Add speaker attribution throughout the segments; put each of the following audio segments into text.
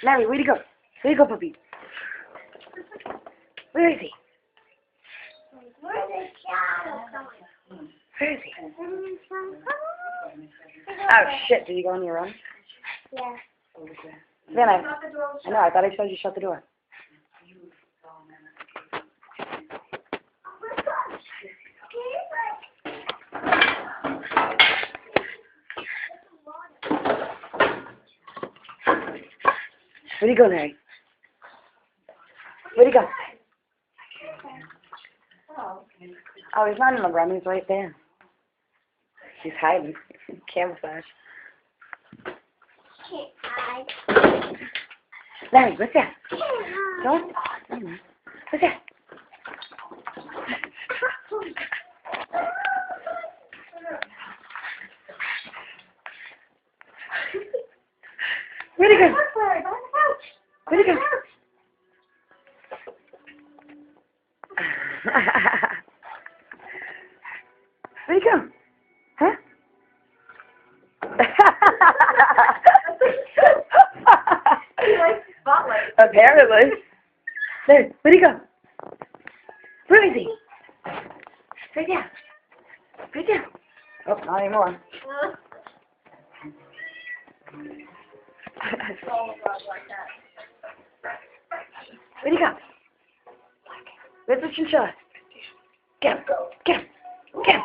Speaker 1: Larry, where'd he go? Where'd he go, puppy? Where is he?
Speaker 2: Where's the shadow going?
Speaker 1: Where is he? Oh, shit. Did you go on your own?
Speaker 2: Yeah.
Speaker 1: Then I know. I thought I told you to shut the door. Where'd he go, Larry? Where'd he go? Oh, he's not in the room. He's right there. He's hiding. Camouflage.
Speaker 2: Can't hide.
Speaker 1: Larry, what's that? Don't. Oh, no. What's that? Where'd he go? Where'd he go? Where'd he go? Huh? Apparently. There, where'd he go? Where is he? Right there. Right there. Oh, not anymore. Where'd he go? Where's the chinchilla? Get him. Get him. Get him.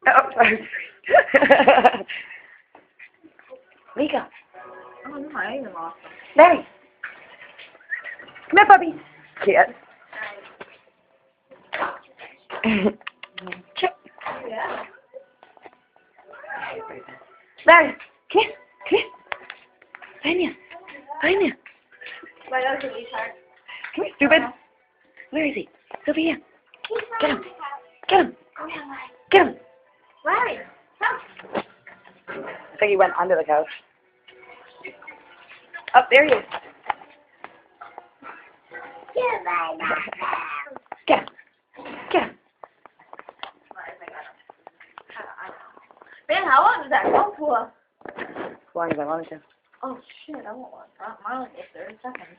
Speaker 1: Oh, sorry. Where'd he go?
Speaker 2: Oh, no, I even lost him.
Speaker 1: Larry. Come here, puppy. Yes. Chip.
Speaker 2: Yeah.
Speaker 1: Larry, come here. Come here. Find you. Find you.
Speaker 2: My nose is hard.
Speaker 1: Come here, stupid. Where is he? He's over here. Get him. Get him. Get him.
Speaker 2: Larry, come.
Speaker 1: I think he went under the couch. Oh, there he is. Get him. Get him.
Speaker 2: Man, how long does that go for?
Speaker 1: As long as I wanted to.
Speaker 2: Oh shit, I won't want that. Mine only gets 30 seconds.